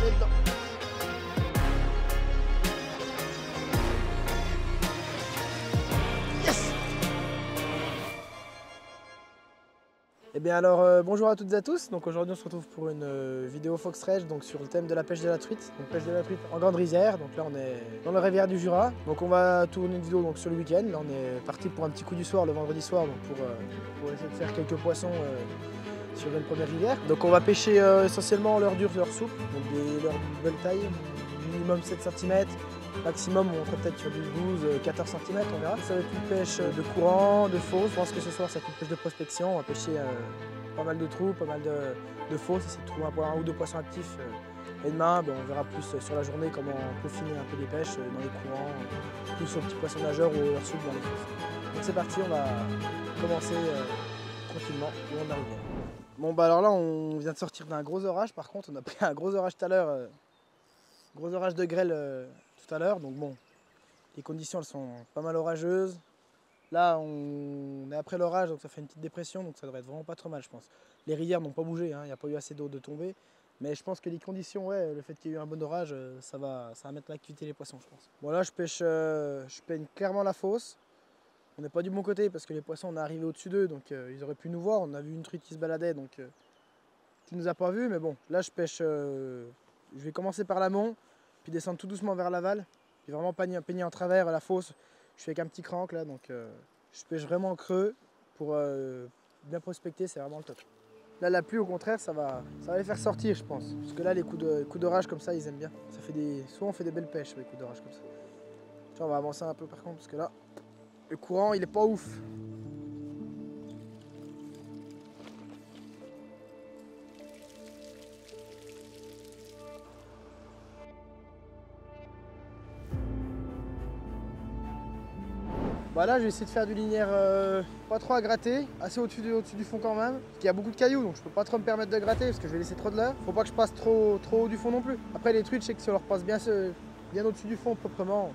On est dedans. Yes! Eh bien alors, bonjour à toutes et à tous. Donc aujourd'hui on se retrouve pour une vidéo Fox Rage donc sur le thème de la pêche de la truite. Donc pêche de la truite en grande rizière. Donc là on est dans la rivière du Jura. Donc on va tourner une vidéo donc sur le week-end. Là on est parti pour un petit coup du soir le vendredi soir donc pour essayer de faire quelques poissons sur une première rivière. Donc on va pêcher essentiellement l'heure dure, l'heure souple, donc des leurres de belle taille, minimum 7 cm, maximum on serait peut-être sur du 12-14 cm, on verra. Ça va être une pêche de courant, de fausse. Je pense que ce soir ça va être une pêche de prospection. On va pêcher pas mal de trous, pas mal de fausses, essayer de trouver un ou deux poissons actifs. Et demain, on verra plus sur la journée comment peaufiner un peu les pêches dans les courants, plus sur petits poissons nageurs ou heure souple dans les fosses. Donc c'est parti, on va commencer tranquillement le long de la rivière. Bon bah alors là on vient de sortir d'un gros orage, par contre on a pris un gros orage tout à l'heure, gros orage de grêle tout à l'heure, donc bon, les conditions elles sont pas mal orageuses. Là on est après l'orage donc ça fait une petite dépression donc ça devrait être vraiment pas trop mal je pense. Les rivières n'ont pas bougé, il n'y a pas eu assez d'eau de tomber, mais je pense que les conditions, ouais, le fait qu'il y ait eu un bon orage, ça va mettre en activité les poissons je pense. Bon là je peigne clairement la fosse. On n'est pas du bon côté parce que les poissons on est arrivé au-dessus d'eux donc ils auraient pu nous voir. On a vu une truite qui se baladait donc qui nous a pas vu, mais bon là je pêche, je vais commencer par l'amont puis descendre tout doucement vers l'aval. J'ai vraiment peigné en travers la fosse. Je fais avec un petit crank là donc je pêche vraiment creux pour bien prospecter, c'est vraiment le top. Là la pluie au contraire ça va les faire sortir je pense parce que là les coups d'orage comme ça ils aiment bien. Ça fait souvent on fait des belles pêches sur les coups d'orage comme ça. Tiens, on va avancer un peu par contre parce que là le courant il est pas ouf. Bah là je vais essayer de faire du linéaire pas trop à gratter, assez au-dessus du fond quand même. Parce qu'il y a beaucoup de cailloux donc je peux pas trop me permettre de gratter parce que je vais laisser trop de leurre. Faut pas que je passe trop haut du fond non plus. Après les truites je sais que si on leur passe bien au-dessus du fond proprement,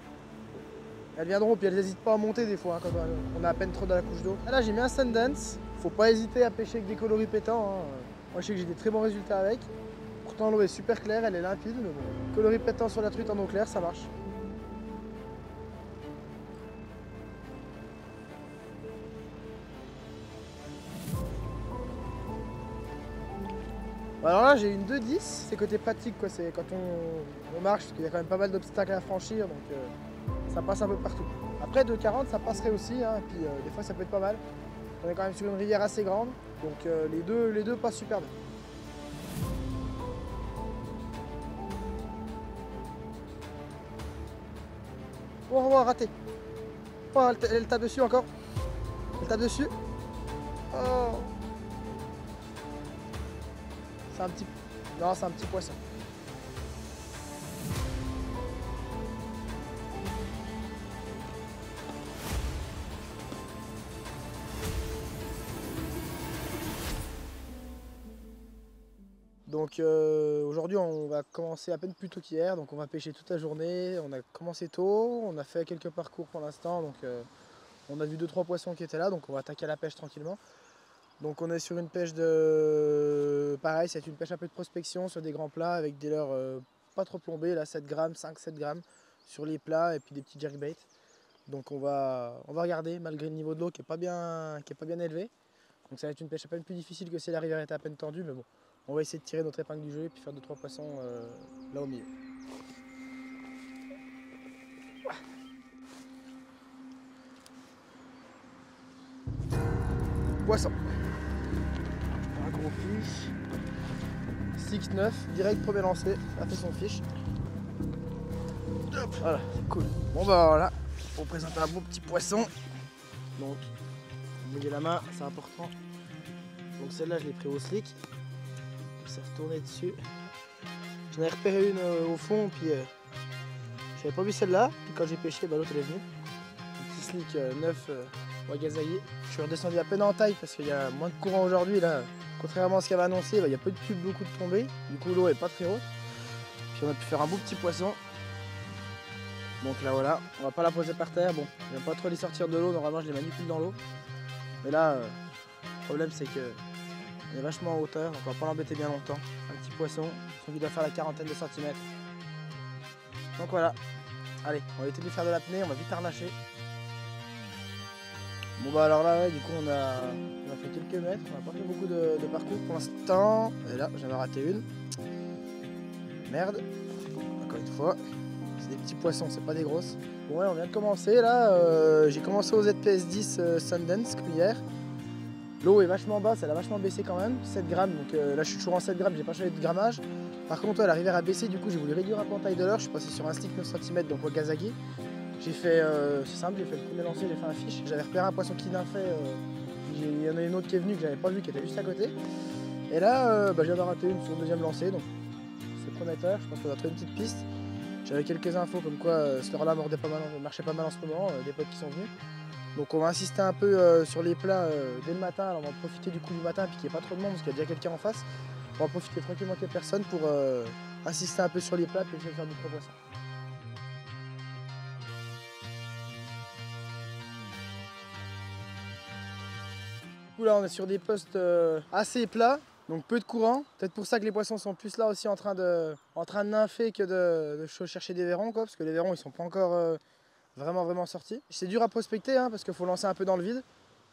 elles viendront puis elles n'hésitent pas à monter des fois hein, quand on a à peine trop dans la couche d'eau. Là j'ai mis un Sundance, faut pas hésiter à pêcher avec des coloris pétants. Hein. Moi je sais que j'ai des très bons résultats avec. Pourtant l'eau est super claire, elle est limpide, mais bon. Coloris pétant sur la truite en eau claire, ça marche. Alors là j'ai une 2,10, c'est côté pratique quoi, c'est quand on marche, parce qu'il y a quand même pas mal d'obstacles à franchir, donc ça passe un peu partout. Après 2,40 ça passerait aussi, hein, et puis des fois ça peut être pas mal. On est quand même sur une rivière assez grande, donc les deux passent super bien. Oh, oh raté. Oh elle tape dessus encore. Elle tape dessus. Oh. C'est un petit... Non, c'est un petit poisson. Donc aujourd'hui on va commencer à peine plus tôt qu'hier, donc on va pêcher toute la journée. On a commencé tôt, on a fait quelques parcours pour l'instant, donc on a vu 2-3 poissons qui étaient là, donc on va attaquer à la pêche tranquillement. Donc on est sur une pêche de... Pareil, c'est une pêche un peu de prospection sur des grands plats avec des leurres pas trop plombés, là 7 grammes, 5-7 grammes sur les plats et puis des petits jerkbaits. Donc on va regarder malgré le niveau de l'eau qui est pas bien élevé. Donc ça va être une pêche à peine plus difficile que si la rivière était à peine tendue, mais bon, on va essayer de tirer notre épingle du jeu et puis faire 2-3 poissons là au milieu. Poisson. Un gros fiche. 6-9, direct premier lancé, ça a fait son fiche. Voilà, c'est cool. Bon bah voilà, on présente un beau petit poisson. Donc, mouiller la main, c'est important. Donc celle-là, je l'ai pris au slick. Il s'est retourné dessus. J'en ai repéré une au fond, puis j'avais pas vu celle-là. Puis quand j'ai pêché, bah, l'autre elle est venue. Un petit slick 9 Wagazaï. Je suis redescendu à peine en taille parce qu'il y a moins de courant aujourd'hui là. Contrairement à ce qu'elle avait annoncé, bah, il y a peu de pubs, beaucoup de tombées. Du coup l'eau est pas très haute. Puis on a pu faire un beau petit poisson. Donc là voilà, on va pas la poser par terre. Bon, j'aime pas trop les sortir de l'eau, normalement je les manipule dans l'eau. Mais là, le problème c'est que elle est vachement en hauteur, donc on va pas l'embêter bien longtemps. Un petit poisson. Il doit faire la quarantaine de centimètres. Donc voilà. Allez, on va éviter de lui faire de l'apnée, on va vite harnacher. Bon bah alors là, ouais, du coup on a fait quelques mètres, on n'a pas fait beaucoup de parcours pour l'instant. Et là, j'en ai raté une. Merde. Encore une fois. C'est des petits poissons, c'est pas des grosses. Bon ouais, on vient de commencer là. J'ai commencé au ZPS 10 Sundance comme hier. L'eau est vachement basse, elle a vachement baissé quand même, 7 grammes. Donc là je suis toujours en 7 grammes, j'ai pas changé de grammage. Par contre, elle arrivait à baisser, du coup j'ai voulu réduire un peu en taille de leurre. Je suis passé sur un stick 9 cm, donc Wakazaki. J'ai fait, c'est simple, j'ai fait le premier lancer, j'ai fait un fiche. J'avais repéré un poisson qui nymphait. Il y en a une autre qui est venue que j'avais pas vu, qui était juste à côté. Et là, je viens d'en rater une sur le deuxième lancer, donc c'est prometteur. Je pense qu'on va trouver une petite piste. J'avais quelques infos comme quoi ce leurre-là marchait pas mal en ce moment, des potes qui sont venus. Donc on va insister un peu sur les plats dès le matin. Alors on va profiter du coup du matin puis qu'il n'y ait pas trop de monde parce qu'il y a déjà quelqu'un en face. On va profiter tranquillement qu'il n'y ait personne pour insister un peu sur les plats puis essayer de faire du gros poisson. Du coup là on est sur des postes assez plats, donc peu de courant. Peut-être pour ça que les poissons sont plus là aussi en train de nympher que de chercher des verrons quoi, parce que les verrons ils sont pas encore vraiment sortis. C'est dur à prospecter hein, parce qu'il faut lancer un peu dans le vide.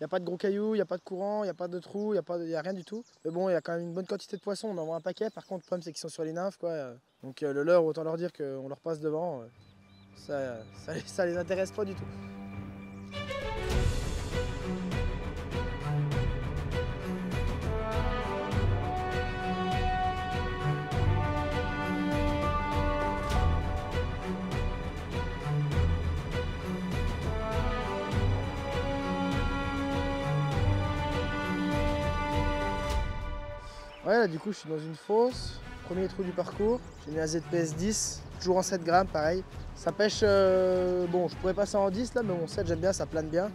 Il n'y a pas de gros cailloux, il n'y a pas de courant, il n'y a pas de trous, il n'y a rien du tout. Mais bon, il y a quand même une bonne quantité de poissons, on en voit un paquet. Par contre, le problème c'est qu'ils sont sur les nymphes quoi. Donc le leurre, autant leur dire qu'on leur passe devant. Ça les intéresse pas du tout. Ouais, là, du coup, je suis dans une fosse. Premier trou du parcours. J'ai mis un ZPS 10, toujours en 7 grammes, pareil. Ça pêche, bon, je pourrais passer en 10 là, mais mon 7, j'aime bien, ça plane bien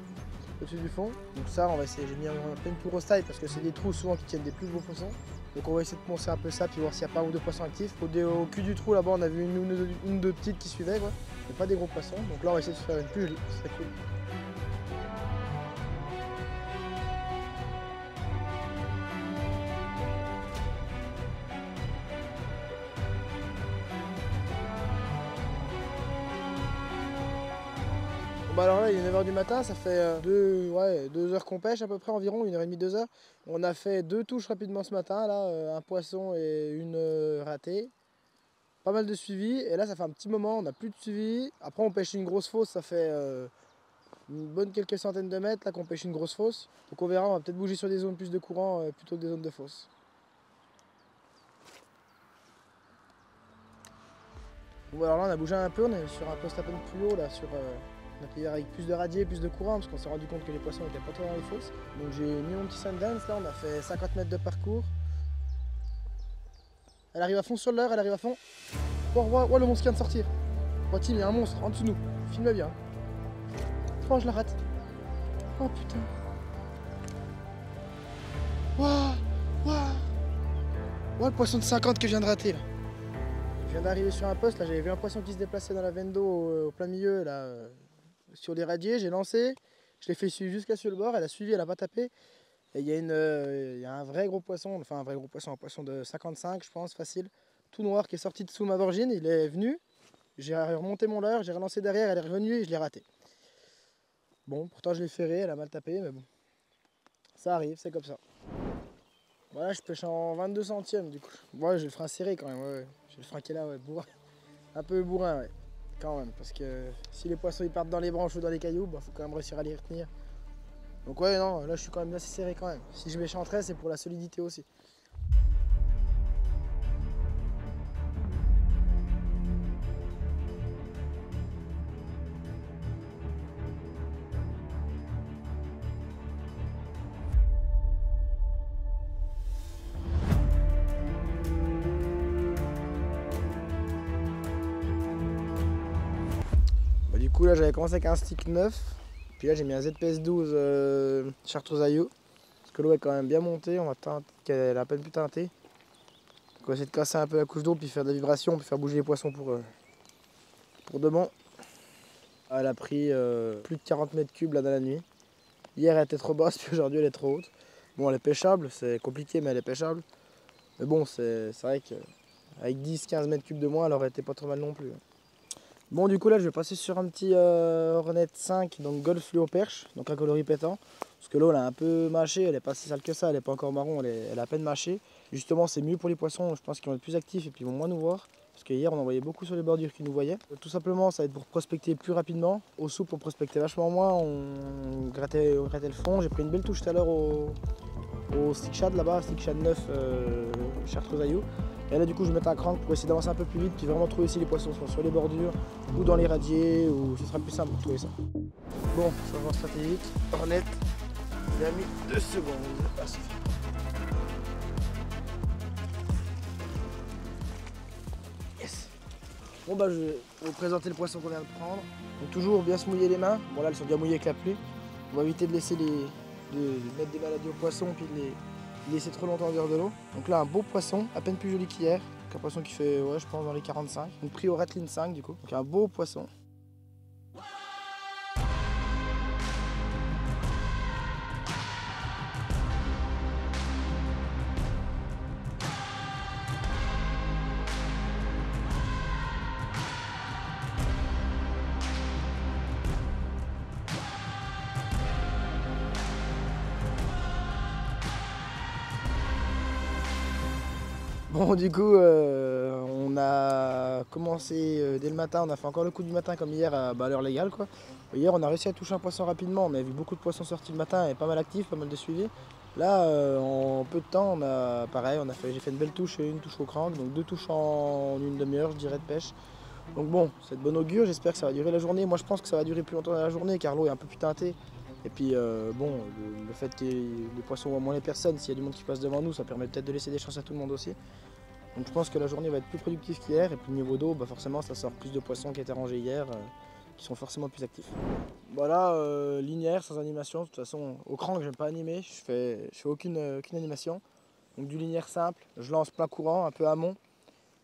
au-dessus du fond. Donc ça, on va essayer. J'ai mis un peu une tour au style parce que c'est des trous souvent qui tiennent des plus gros poissons. Donc on va essayer de poncer un peu ça, puis voir s'il n'y a pas un ou deux poissons actifs. Au cul du trou, là-bas, on a vu une ou deux petites qui suivaient, quoi. Mais pas des gros poissons. Donc là, on va essayer de se faire une plus jolie. Ce serait cool. Bah alors là il est 9 h du matin, ça fait 2 heures qu'on pêche à peu près environ, 1h30, 2 heures. On a fait 2 touches rapidement ce matin, là, un poisson et une ratée. Pas mal de suivi, et là ça fait un petit moment, on n'a plus de suivi. Après on pêche une grosse fosse, ça fait une bonne quelques centaines de mètres là qu'on pêche une grosse fosse. Donc on verra, on va peut-être bouger sur des zones plus de courant plutôt que des zones de fosse. Bon alors là on a bougé un peu, on est sur un poste à peine plus haut là, on a payé avec plus de radier, plus de courant, parce qu'on s'est rendu compte que les poissons n'étaient pas trop dans les fosses. Donc j'ai mis mon petit Sundance, là on a fait 50 mètres de parcours. Elle arrive à fond sur l'heure, elle arrive à fond. Oh, le monstre qui vient de sortir. Oh Tim, il y a un monstre en dessous de nous. Filme bien. Oh je la rate. Oh putain. Waouh. Oh le poisson de 50 que je viens de rater là. Je viens d'arriver sur un poste, là j'avais vu un poisson qui se déplaçait dans la veine d'eau au plein milieu là. Sur les radiers, j'ai lancé, je l'ai fait suivre jusqu'à sur le bord, elle a suivi, elle a pas tapé. Et il y a un vrai gros poisson, enfin un vrai gros poisson, un poisson de 55 je pense, facile, tout noir qui est sorti de sous ma vorgine, il est venu, j'ai remonté mon leurre, j'ai relancé derrière, elle est revenue et je l'ai raté. Bon, pourtant je l'ai ferré, elle a mal tapé, mais bon, ça arrive, c'est comme ça. Voilà, je pêche en 22 centièmes du coup. Ouais, j'ai le frein serré quand même, ouais. J'ai le frein qui est là, ouais, bourrin. Un peu bourrin, ouais. Quand même, parce que si les poissons ils partent dans les branches ou dans les cailloux, bah, faut quand même réussir à les retenir. Donc ouais non, là je suis quand même assez serré quand même. Si je m'échanterais c'est pour la solidité aussi. Bah, du coup là j'avais commencé avec un stick 9. Puis là j'ai mis un ZPS 12 chartreuse aillot. Parce que l'eau est quand même bien montée, on va teinter, qu'elle a à peine pu teinter. Donc on va essayer de casser un peu la couche d'eau, puis faire de la vibration, puis faire bouger les poissons pour de bon. Elle a pris plus de 40 mètres cubes là dans la nuit. Hier elle était trop basse, puis aujourd'hui elle est trop haute. Bon elle est pêchable, c'est compliqué mais elle est pêchable. Mais bon, c'est vrai qu'avec 10-15 mètres cubes de moins, elle aurait été pas trop mal non plus. Bon, du coup là je vais passer sur un petit Hornet 5, donc Golf Fluo Perche, donc un coloris pétant. Parce que l'eau elle a un peu mâché, elle est pas si sale que ça, elle est pas encore marron, elle a à peine mâché. Justement c'est mieux pour les poissons, je pense qu'ils vont être plus actifs et puis ils vont moins nous voir. Parce que hier on en voyait beaucoup sur les bordures qui nous voyaient. Tout simplement ça va être pour prospecter plus rapidement. Au soupe on prospectait vachement moins, on grattait le fond. J'ai pris une belle touche tout à l'heure au stick shad là-bas, stick shad 9 Chartreuse Aillou. Et là du coup je vais mettre un crank pour essayer d'avancer un peu plus vite puis vraiment trouver si les poissons sont sur les bordures ou dans les radiers, ou ce sera plus simple pour trouver ça. Bon, changement stratégique, Hornet, il a mis 2 secondes. Ah, c'est fait. Yes. Bon bah je vais vous présenter le poisson qu'on vient de prendre. Donc toujours bien se mouiller les mains. Bon là elles sont bien mouillées avec la pluie. On va éviter de laisser de mettre des maladies aux poissons puis de les laisser trop longtemps en dehors de l'eau. Donc là un beau poisson, à peine plus joli qu'hier. Un poisson qui fait, ouais, je pense dans les 45. Donc pris au Ratlin 5 du coup. Donc un beau poisson. Bon du coup on a commencé dès le matin, on a fait encore le coup du matin comme hier à l'heure légale quoi. Hier on a réussi à toucher un poisson rapidement, on a vu beaucoup de poissons sortis le matin et pas mal actifs, pas mal de suivis. Là en peu de temps on a pareil, j'ai fait une belle touche et une touche au crank, donc 2 touches en une demi-heure je dirais de pêche. Donc bon, c'est de bon augure, j'espère que ça va durer la journée. Moi je pense que ça va durer plus longtemps dans la journée car l'eau est un peu plus teintée. Et puis bon, le fait que les poissons voient moins les personnes, s'il y a du monde qui passe devant nous, ça permet peut-être de laisser des chances à tout le monde aussi. Donc je pense que la journée va être plus productive qu'hier et puis le niveau d'eau, bah forcément ça sort plus de poissons qui étaient rangés hier, qui sont forcément plus actifs. Voilà, linéaire, sans animation, de toute façon au crank j'aime pas animer, je fais aucune animation. Donc du linéaire simple, je lance plein courant, un peu amont,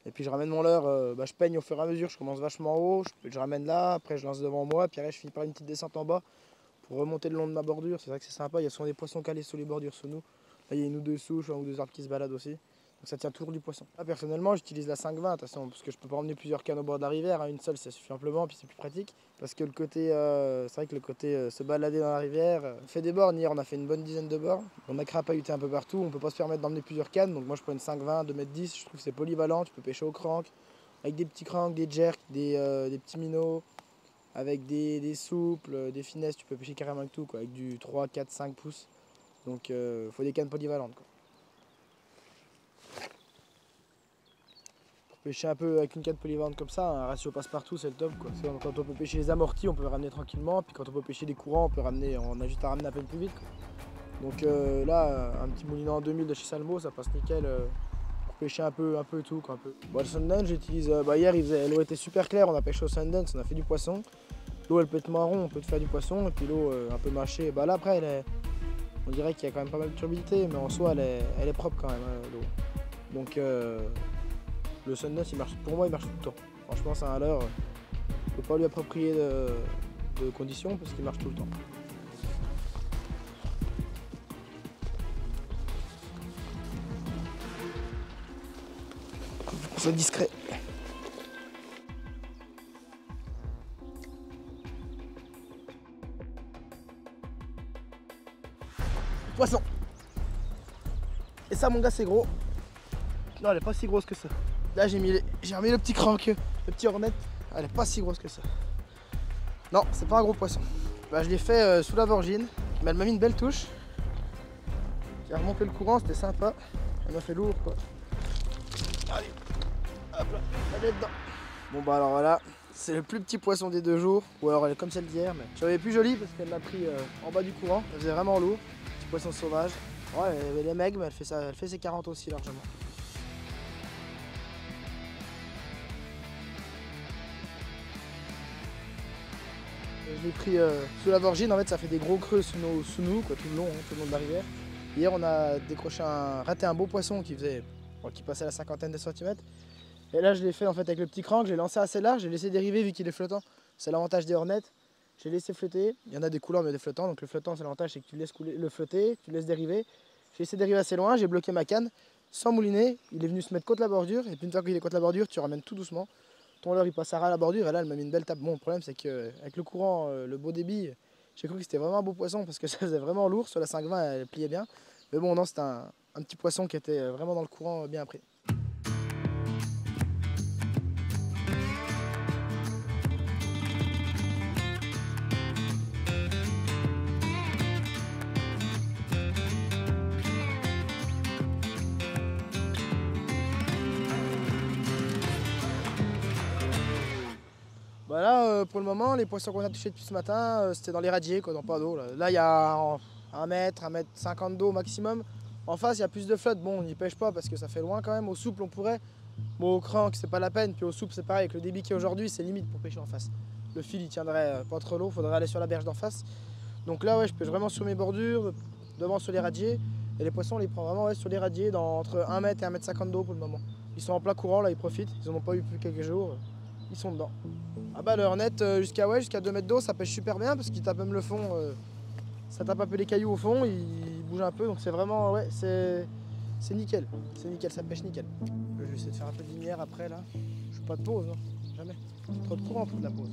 et puis je ramène mon leurre, je peigne au fur et à mesure, je commence vachement haut, je ramène là, après je lance devant moi, puis après je finis par une petite descente en bas pour remonter le long de ma bordure. C'est vrai que c'est sympa, il y a souvent des poissons calés sous les bordures sous nous. Là il y a une ou deux souches, un ou deux arbres qui se baladent aussi. Donc ça tient toujours du poisson. Là personnellement j'utilise la 5-20 de toute façon, parce que je peux pas emmener plusieurs cannes au bord de la rivière, hein. Une seule ça suffit amplement, puis c'est plus pratique. Parce que le côté, c'est vrai que le côté se balader dans la rivière, on fait des bornes, hier on a fait une bonne dizaine de bornes. On a crapahuté un peu partout, on peut pas se permettre d'emmener plusieurs cannes, donc moi je prends une 5-20, 2m10, je trouve que c'est polyvalent, tu peux pêcher au crank, avec des petits cranks, des jerks, des petits minots, avec des souples, des finesses, tu peux pêcher carrément avec tout, quoi, avec du 3, 4, 5 pouces. Donc faut des cannes polyvalentes, quoi. Pêcher un peu avec une canne polyvalente comme ça, un ratio passe-partout, c'est le top quoi. Quand on peut pêcher les amortis, on peut les ramener tranquillement, puis quand on peut pêcher des courants, on a juste à ramener un peu plus vite quoi. Donc là, un petit moulinet en 2000 de chez Salmo, ça passe nickel pour pêcher un peu tout quoi. Bon, le Sundance, j'utilise, hier l'eau était super claire, on a pêché au Sundance, on a fait du poisson. L'eau elle peut être marron, on peut te faire du poisson, et puis l'eau un peu mâchée, là après on dirait qu'il y a quand même pas mal de turbidité, mais en soi elle est propre quand même l'eau. Donc le Sundance, pour moi, il marche tout le temps. Franchement, c'est un leurre. On ne peut pas lui approprier de conditions parce qu'il marche tout le temps. C'est discret. Poisson. Et ça, mon gars, c'est gros. Non, elle est pas si grosse que ça. Là, j'ai remis le petit crank, le petit Hornet. Elle est pas si grosse que ça. Non, c'est pas un gros poisson. Bah, je l'ai fait sous la vorgine, mais elle m'a mis une belle touche. J'ai remonté le courant, c'était sympa. Elle m'a fait lourd, quoi. Allez, hop là, elle est dedans. Bon, bah alors voilà, c'est le plus petit poisson des 2 jours. Ou alors elle est comme celle d'hier, mais j'en avais plus jolie parce qu'elle m'a pris en bas du courant. Elle faisait vraiment lourd. Petit poisson sauvage. Ouais, elle est maigre, mais elle fait ses 40 aussi largement. Je l'ai pris sous la vorgine, en fait ça fait des gros creux sous nous quoi, tout le long de la rivière. Hier on a raté un beau poisson qui passait à la cinquantaine de centimètres. Et là je l'ai fait en fait avec le petit crank, j'ai lancé assez large, j'ai laissé dériver vu qu'il est flottant. C'est l'avantage des Hornets. J'ai laissé flotter, il y en a des coulants mais des flottants, donc le flottant c'est l'avantage c'est que tu laisses couler, le flotter, tu laisses dériver. J'ai laissé dériver assez loin, j'ai bloqué ma canne, sans mouliner. Il est venu se mettre contre la bordure, et puis une fois qu'il est contre la bordure, tu ramènes tout doucement. Ton leurre il passera à la bordure, et là elle m'a mis une belle tape. Bon, le problème c'est qu'avec le courant, le beau débit, j'ai cru que c'était vraiment un beau poisson parce que ça faisait vraiment lourd. Sur la 5,20 elle pliait bien. Mais bon, non, c'était un petit poisson qui était vraiment dans le courant, bien pris. Bah là, pour le moment, les poissons qu'on a touchés depuis ce matin, c'était dans les radiers, quoi, dans pas d'eau. Là, il y a 1 mètre, 1,50 m d'eau maximum. En face, il y a plus de flotte. Bon, on n'y pêche pas parce que ça fait loin quand même. Au souple, on pourrait. Bon, au crank, c'est pas la peine. Puis au souple, c'est pareil. Avec le débit qu'il y a aujourd'hui, c'est limite pour pêcher en face. Le fil, il tiendrait pas trop l'eau. Faudrait aller sur la berge d'en face. Donc là, ouais, je pêche vraiment sur mes bordures, devant sur les radiers. Et les poissons, on les prend vraiment sur les radiers, entre 1 mètre et 1,50 m d'eau pour le moment. Ils sont en plein courant, là, ils profitent. Ils en ont pas eu depuis quelques jours. Ils sont dedans. Ah bah le Hornet jusqu'à 2 mètres d'eau, ça pêche super bien parce qu'il tape même le fond. Ça tape un peu les cailloux au fond, il bouge un peu, donc c'est vraiment, ouais, c'est nickel. C'est nickel, ça pêche nickel. Je vais essayer de faire un peu de lumière après là. Je fais pas de pause, non, jamais. Trop de courant pour de la pause.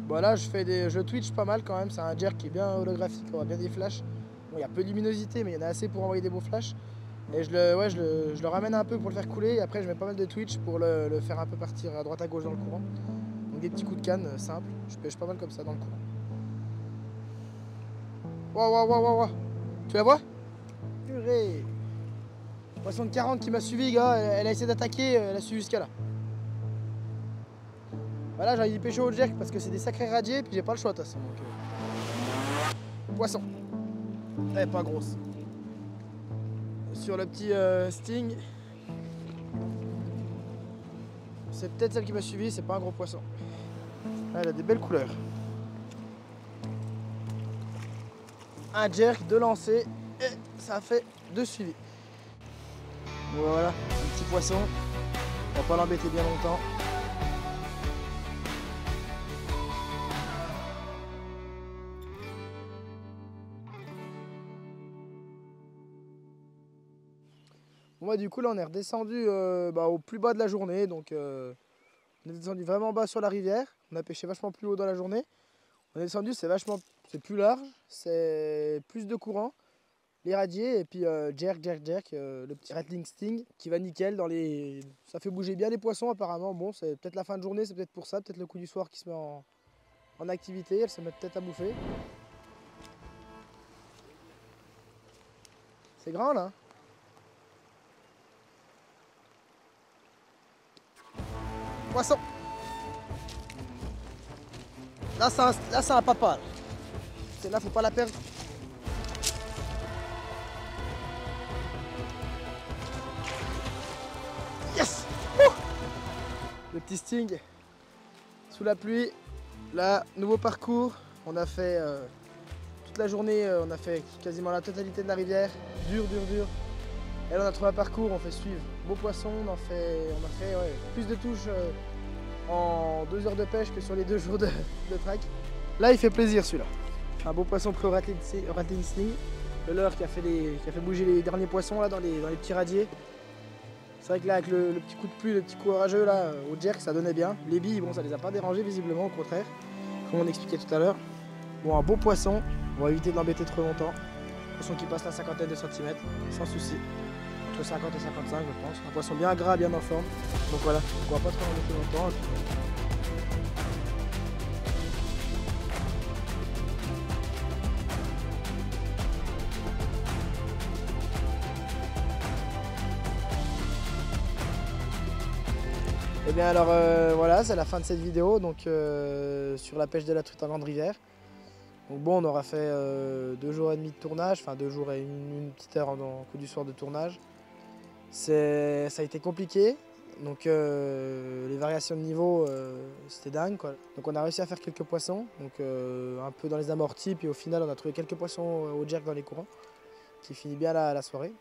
Voilà, je twitch pas mal quand même, c'est un jerk qui est bien holographique, on a bien des flashs. Bon, il y a peu de luminosité, mais il y en a assez pour envoyer des beaux flashs. Et je le ramène un peu pour le faire couler, et après je mets pas mal de twitch pour le faire un peu partir à droite à gauche dans le courant. Donc des petits coups de canne simples, je pêche pas mal comme ça dans le courant. Waouh. Tu la vois? Purée. Poisson de 40 qui m'a suivi, gars, elle a essayé d'attaquer, elle a suivi jusqu'à là. Voilà, j'ai envie de pêcher au jerk parce que c'est des sacrés radiers, puis j'ai pas le choix de toute façon. Donc, poisson. Elle est pas grosse. Sur le petit sting. C'est peut-être celle qui m'a suivi, c'est pas un gros poisson. Elle a des belles couleurs. Un jerk, 2 lancers, et ça fait 2 suivis. Voilà, un petit poisson. On va pas l'embêter bien longtemps. Bon bah du coup là on est redescendu au plus bas de la journée, donc on est descendu vraiment bas sur la rivière, on a pêché vachement plus haut dans la journée. On est descendu, c'est plus large, c'est plus de courant, les radiers, et puis jerk, le petit rattling sting qui va nickel ça fait bouger bien les poissons apparemment. Bon, c'est peut-être la fin de journée, c'est peut-être pour ça, peut-être le coup du soir qui se met en activité, elle se met peut-être à bouffer. C'est grand là. Poisson. Là c'est un papa. Là faut pas la perdre. Yes. Le petit sting sous la pluie. Là, nouveau parcours. On a fait toute la journée, on a fait quasiment la totalité de la rivière. Dur. Et là on a trouvé un parcours, on fait suivre beau poisson, on a fait plus de touches en 2 heures de pêche que sur les 2 jours de track. Là il fait plaisir celui-là. Un beau poisson pris au rattling sting. Le leurre qui a fait bouger les derniers poissons là dans les petits radiers. C'est vrai que là avec le petit coup de pluie, le petit coup orageux là au jerk ça donnait bien. Les billes, bon ça les a pas dérangés visiblement, au contraire, comme on expliquait tout à l'heure. Bon, un beau poisson, on va éviter de l'embêter trop longtemps. Poisson qui passe la 50aine de centimètres, sans souci. Entre 50 et 55 je pense. Un poisson bien gras, bien en forme. Donc voilà, on va pas trop l'embêter longtemps. Et bien alors voilà, c'est la fin de cette vidéo donc sur la pêche de la truite en grande rivière. Donc bon, on aura fait 2 jours et demi de tournage, enfin 2 jours et une petite heure en coup du soir de tournage. Ça a été compliqué, donc les variations de niveau c'était dingue quoi. Donc on a réussi à faire quelques poissons, donc un peu dans les amortis, puis au final on a trouvé quelques poissons au jerk dans les courants, qui finit bien la soirée.